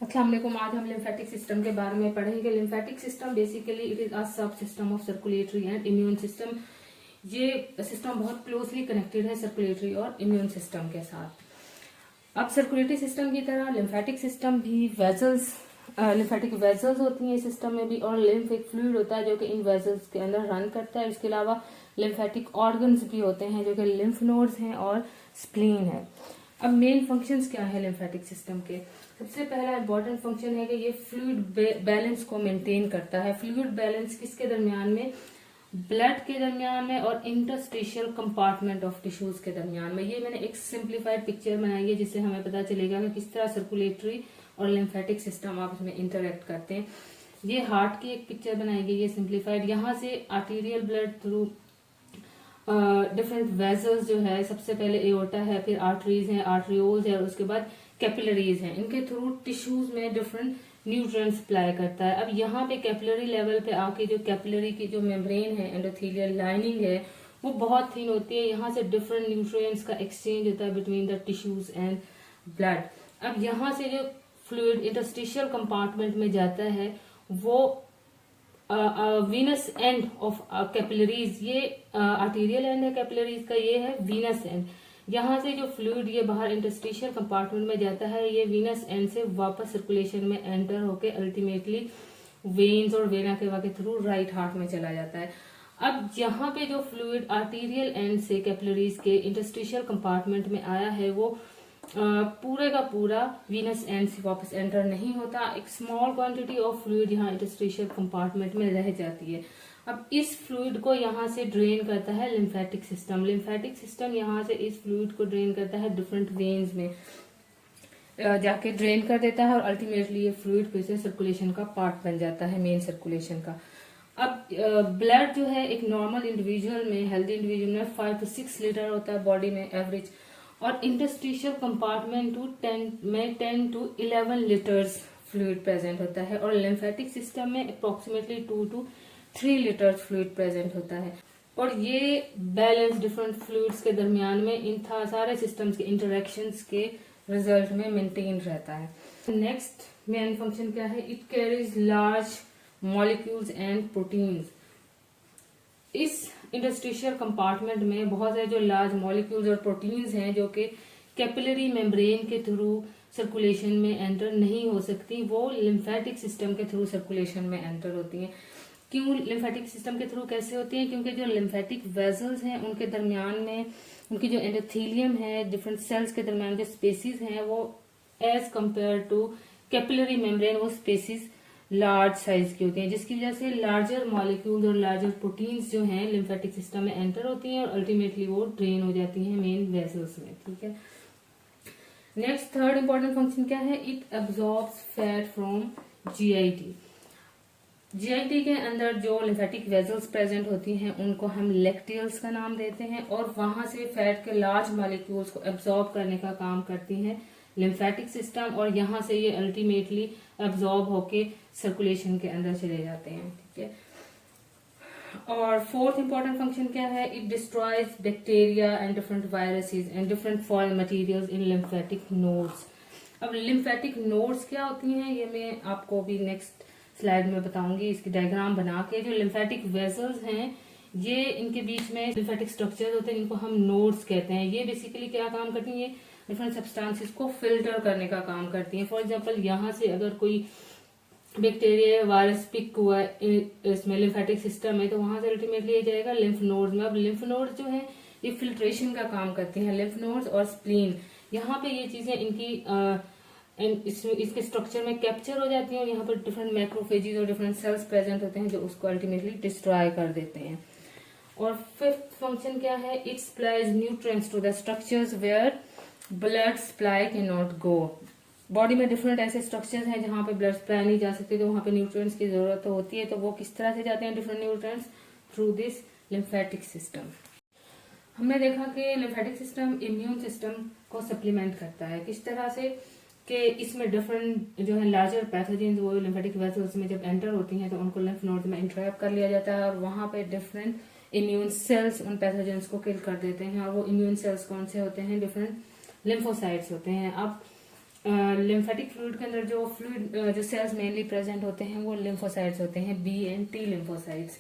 अस्सलाम वालेकुम। आज हम लिम्फेटिक सिस्टम के बारे में पढ़ेंगे। Lymphatic system basically it is a sub system of circulatory and immune system. ये सिस्टम बहुत क्लोजली कनेक्टेड है सर्कुलेटरी और इम्यून सिस्टम के साथ। अब सर्कुलेटरी सिस्टम की तरह लिम्फेटिक सिस्टम भी वेजल्स, लिम्फेटिक वेजल्स होती हैं सिस्टम में भी, और लिम्फ एक फ्लूइड होता है जो कि इन वेजल्स के अंदर रन करता है। इसके अलावा लिम्फेटिक ऑर्गन्स भी होते हैं जो कि लिम्फ नोड्स हैं और स्प्लीन है। अब मेन फंक्शंस क्या है लिम्फेटिक सिस्टम के? सबसे पहला इंपॉर्टेंट फंक्शन है कि ये फ्लूइड बैलेंस को मेंटेन करता है। फ्लूइड बैलेंस किसके दरमियान में? ब्लड के दरमियान में और इंटरस्टिशियल कंपार्टमेंट ऑफ टिश्यूज के दरमियान में। ये मैंने एक सिंप्लीफाइड पिक्चर बनाई है जिससे हमें पता चलेगा कि किस तरह सर्कुलेटरी और लिम्फेटिक सिस्टम आपस में इंटरेक्ट करते हैं। ये हार्ट की एक पिक्चर बनाई गई है सिंप्लीफाइड। यहाँ से arterial blood through different vessels जो है, सबसे पहले एओर्टा है, फिर आर्टरीज है, आर्ट्रियोल्स है, और उसके बाद कैपिलरीज है। इनके थ्रू टिश्यूज में डिफरेंट न्यूट्रिएंट्स सप्लाई करता है। अब यहाँ पे कैपिलरी लेवल पे आके जो कैपिलरी की जो मेम्ब्रेन है, एंडोथेलियल लाइनिंग है, वो बहुत थिन होती है। यहाँ से डिफरेंट न्यूट्रिएंट्स का एक्सचेंज होता है between the tissues and blood. अब यहाँ से जो फ्लूइड इंटरस्टिशियल कंपार्टमेंट में जाता है वो वीनस एंड ऑफ कैपिलरीज, ये आर्टीरियल एंड है कैपिलरीज का, ये है वीनस एंड। यहाँ से जो फ्लूइड ये बाहर इंटरस्टिशियल कंपार्टमेंट में जाता है, ये वीनस एंड से वापस सर्कुलेशन में एंटर होके अल्टीमेटली वेन्स और वेना केवा के थ्रू राइट हार्ट में चला जाता है। अब यहाँ पे जो फ्लूइड आर्टीरियल एंड से कैपिलरीज के इंटरस्टिशियल कंपार्टमेंट में आया है वो पूरे का पूरा वीनस एंड से वापस एंटर नहीं होता। एक स्मॉल क्वांटिटी ऑफ फ्लूइड यहाँ इंटरस्टिशियल कंपार्टमेंट में रह जाती है। अब इस फ्लूइड को यहाँ से ड्रेन करता है लिम्फेटिक सिस्टम। लिम्फेटिक सिस्टम यहाँ से इस फ्लूइड को ड्रेन करता है डिफरेंट वेन्स में जाके ड्रेन कर देता है, और अल्टीमेटली ये फ्लूइड फिर से सर्कुलेशन का पार्ट बन जाता है, मेन सर्कुलेशन का। अब ब्लड जो है एक नॉर्मल इंडिविजुअल में, हेल्दी इंडिविजुअल में 5 to 6 लीटर होता है बॉडी में एवरेज, और इंटरस्टिशियल कंपार्टमेंट में 10 to 11 लीटर्स फ्लूइड प्रेजेंट होता है, और लिम्फेटिक सिस्टम में approximately 2 to 3 litres fluid present होता है। और ये बैलेंस डिफरेंट फ्लूइड्स के दरमियान में इन सारे सिस्टम्स के इंटरेक्शंस के रिजल्ट में मेंटेन रहता है। नेक्स्ट मेन फंक्शन क्या है? It carries large molecules and proteins. इस इंटरस्टिशियल कंपार्टमेंट में बहुत सारे जो लार्ज मॉलिक्यूल्स और प्रोटीन्स हैं जो कि कैपिलरी मेम्ब्रेन के थ्रू सर्कुलेशन में एंटर नहीं हो सकती, वो लिम्फेटिक सिस्टम के थ्रू सर्कुलेशन में एंटर होती हैं। क्यों लिम्फेटिक सिस्टम के थ्रू कैसे होती हैं? क्योंकि जो लिम्फेटिक वेजल्स हैं उनके दरमियान में उनकी जो एंडोथेलियम है, डिफरेंट सेल्स के दरमियान जो स्पेसिस हैं, वो as compare to capillary membrane वो स्पेसिस लार्ज साइज की होती हैं, जिसकी वजह से लार्जर मॉलिक्यूल्स और लार्जर प्रोटीन्स जो हैं लिम्फेटिक सिस्टम में एंटर होती हैं और अल्टीमेटली वो ड्रेन हो जाती हैं मेन वेसल्स में। ठीक है। नेक्स्ट थर्ड इंपॉर्टेंट फंक्शन क्या है? It absorbs fat from GIT. GIT के अंदर जो लिम्फेटिक वेसल्स प्रेजेंट होती हैं उनको हम लेक्टियल्स का नाम देते हैं, और वहां से फैट के लार्ज मॉलिक्यूल्स को एब्जॉर्ब करने का काम करती हैं लिम्फेटिक सिस्टम, और यहाँ से ये अल्टीमेटली एब्जॉर्ब होके सर्कुलेशन के अंदर चले जाते हैं। ठीक है। और फोर्थ इंपॉर्टेंट फंक्शन क्या है? It destroys bacteria and different viruses and different foreign materials in lymphatic nodes. अब लिम्फेटिक नोड्स क्या होती हैं ये मैं आपको भी नेक्स्ट स्लाइड में बताऊंगी, इसकी डायग्राम बना के। जो लिम्फेटिक वेसल्स हैं ये इनके बीच में लिम्फेटिक स्ट्रक्चर्स होते हैं जिनको हम नोड्स कहते हैं। ये बेसिकली क्या काम करती हैं? ये डिफरेंट सब्सटेंसेस को फिल्टर करने का काम करती हैं। फॉर एग्जांपल यहाँ से अगर कोई बैक्टीरिया वायरस पिक हुआ इसमें लिम्फेटिक सिस्टम में, तो वहां से अल्टीमेटली ये जाएगा लिम्फ नोड्स में। अब लिम्फ नोड्स जो है ये फिल्ट्रेशन का काम करती हैं, लिम्फ नोड्स और स्प्लीन। यहाँ पे ये चीजें इनकी इसके स्ट्रक्चर में कैप्चर हो जाती हैं, और यहाँ पर डिफरेंट मैक्रोफेजेस और डिफरेंट सेल्स प्रेजेंट होते हैं जो उसको अल्टीमेटली डिस्ट्रॉय कर देते हैं। और फिफ्थ फंक्शन क्या है? It supplies nutrients to the structures where blood supply can not go. Body में डिफरेंट ऐसे स्ट्रक्चर्स हैं जहां पे ब्लड सप्लाई नहीं जा सकती, तो वहां पे न्यूट्रिएंट्स की जरूरत होती है। तो वो किस तरह से जाते हैं different nutrients? Through this lymphatic system. हमने देखा कि लिम्फेटिक सिस्टम इम्यून सिस्टम को सप्लीमेंट करता है। किस तरह से? कि इसमें डिफरेंट जो है लार्जर पैथोजेंस वो लिम्फेटिक वेसल्स में जब एंटर होती हैं तो उनको लिम्फ नोड में इंट्रैप कर लिया जाता है, और वहां पे डिफरेंट इम्यून सेल्स उन पैथोजेंस को किल कर देते हैं। और वो इम्यून सेल्स कौन से होते हैं? डिफरेंट लिम्फोसाइट्स होते हैं। अब लिम्फेटिक फ्लूइड के अंदर जो फ्लूइड जो सेल्स मेनली प्रेजेंट होते हैं वो लिम्फोसाइट्स होते हैं, B and T lymphocytes.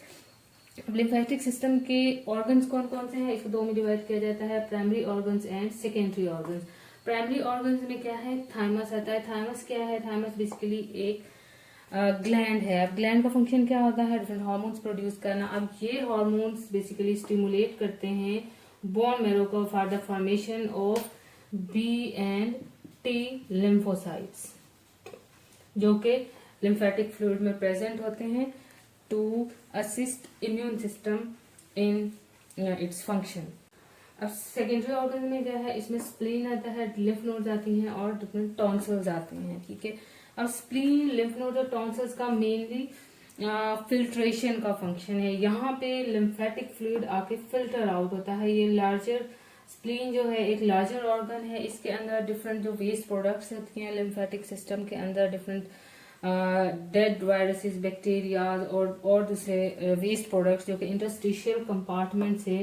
Lymphatic system के ऑर्गन्स कौन कौन से हैं, इसको दो में डिवाइड किया जाता है, primary organs and secondary organs. Primary organs में क्या है, थाइमस आता है। थाइमस क्या है, थाइमस बेसिकली एक ग्लैंड है। अब ग्लैंड का फंक्शन क्या होता है, डिफरेंट हार्मोन्स प्रोड्यूस करना। अब ये हार्मोन्स बेसिकली स्टिमुलेट करते हैं बोन मैरो को for the formation of B and T lymphocytes, जो कि लिम्फेटिक फ्लूइड में प्रेजेंट होते हैं to assist immune system in its function. अब सेकेंडरी ऑर्गन में क्या है, इसमें स्प्लीन आता है, लिम्फ नोड्स आती हैं और डिफरेंट टॉन्सिल्स आते हैं। ठीक है, अब स्प्लीन, लिम्फ नोड और टॉन्सिल्स का मेनली फिल्ट्रेशन का फंक्शन है। यहाँ पे लिम्फेटिक फ्लूइड आके फिल्टर आउट होता है। ये लार्जर स्प्लीन जो है एक लार्जर ऑर्गन है, इसके अंदर डिफरेंट जो वेस्ट प्रोडक्ट्स होती हैं लिम्फेटिक सिस्टम के अंदर, डिफरेंट डेड वायरसेस, बैक्टीरिया और दूसरे वेस्ट प्रोडक्ट्स जो कि इंटरस्टिशियल कंपार्टमेंट से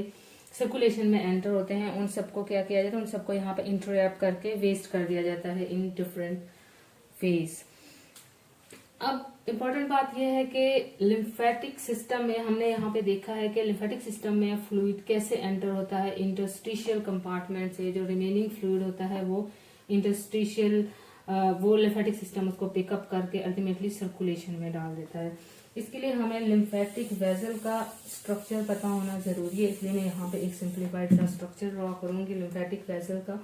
सर्कुलेशन में एंटर होते हैं, उन सबको क्या किया जाता है, उन सबको यहाँ पे इंटरैप करके वेस्ट कर दिया जाता है इन डिफरेंट फेज। अब इम्पोर्टेंट बात यह है कि लिम्फेटिक सिस्टम में हमने यहाँ पे देखा है कि लिम्फेटिक सिस्टम में फ्लूइड कैसे एंटर होता है इंटरस्टिशियल कंपार्टमेंट से। जो रिमेनिंग फ्लूइड होता है वो इंटरस्टिशियल वो लिम्फेटिक सिस्टम उसको पिकअप करके अल्टीमेटली सर्कुलेशन में डाल देता है। इसके लिए हमें लिम्फेटिक वेजल का स्ट्रक्चर पता होना जरूरी है, इसलिए मैं यहाँ पे एक सिंप्लीफाइड सा स्ट्रक्चर ड्रॉ करूंगी लिम्फेटिक वेजल का।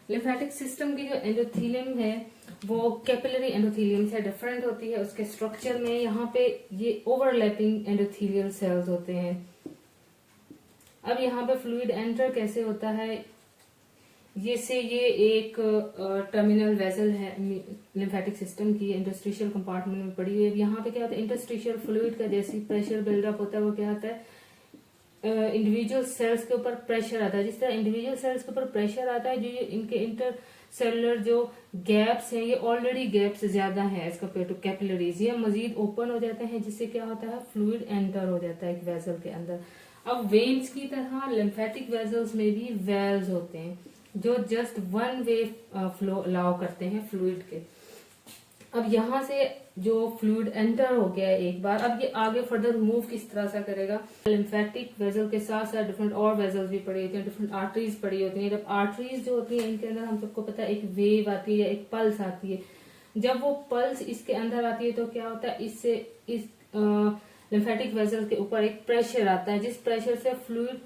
लिम्फेटिक सिस्टम की जो एंडोथेलियम है वो कैपिलरी एंडोथेलियम से डिफरेंट होती है। उसके स्ट्रक्चर में यहाँ पे ये ओवरलैपिंग एंडोथेलियल सेल्स होते हैं। अब यहाँ पे फ्लूइड एंटर कैसे होता है, ये एक टर्मिनल वेसल है लिम्फेटिक सिस्टम की, इंटरस्टिशियल कंपार्टमेंट में पड़ी हुई है। यहाँ पे क्या होता है, इंटरस्टिशियल फ्लूइड का जैसे प्रेशर बिल्डअप होता है वो क्या होता है, इंडिविजुअल सेल्स के ऊपर प्रेशर आता है। जिस तरह इंडिविजुअल सेल्स के ऊपर प्रेशर आता है, जो ये इनके इंटर सेलुलर जो गैप्स हैं ये ऑलरेडी गैप्स ज्यादा है एज कम्पेयर टू कैपिलरीज, ये मजीद ओपन हो जाते हैं, जिससे क्या होता है फ्लूइड एंटर हो जाता है एक वेसल के अंदर। अब वेन्स की तरह लिम्फेटिक वेजल्स में भी वेल्स होते हैं जो just one way flow allow करते हैं फ्लूइड के। अब यहाँ से जो फ्लूइड एंटर हो गया है एक बार, अब ये आगे फर्दर मूव किस तरह से करेगा, लिम्फेटिक वेजल के साथ साथ डिफरेंट और वेजल्स भी पड़ी होती हैं, डिफरेंट आर्टरीज पड़ी होती हैं। जब आर्टरीज जो होती हैं इनके अंदर हम सबको पता है एक वेव आती है, एक पल्स आती है। जब वो पल्स इसके अंदर आती है तो क्या होता है, इससे इस लिम्फेटिक वेजल के ऊपर एक प्रेशर आता है, जिस प्रेशर से फ्लूइड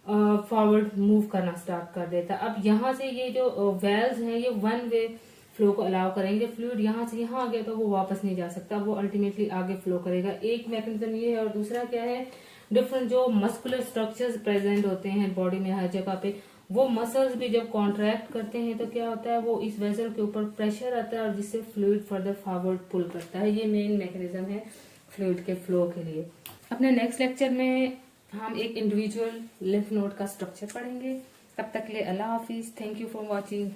फॉरवर्ड मूव करना स्टार्ट कर देता है। अब यहाँ से ये जो वेल्स हैं ये वन वे फ्लो को अलाउ करेंगे। फ्लूइड यहाँ से यहाँ आ गया तो वो वापस नहीं जा सकता, वो अल्टीमेटली आगे फ्लो करेगा। एक मैकेनिज्म ये है, और दूसरा क्या है, डिफरेंट जो मस्कुलर स्ट्रक्चर्स प्रेजेंट होते हैं बॉडी में हर जगह पे, वो मसल्स भी जब कॉन्ट्रैक्ट करते हैं तो क्या होता है, वो इस वेसल के ऊपर प्रेशर आता है और जिससे फ्लूइड फर्दर फॉरवर्ड पुल करता है। ये मेन मैकेनिज्म है फ्लूइड के फ्लो के लिए। अपने नेक्स्ट लेक्चर में हम एक इंडिविजुअल लिम्फ नोड का स्ट्रक्चर पढ़ेंगे। तब तक के लिए अल्लाह हाफिज। Thank you for watching.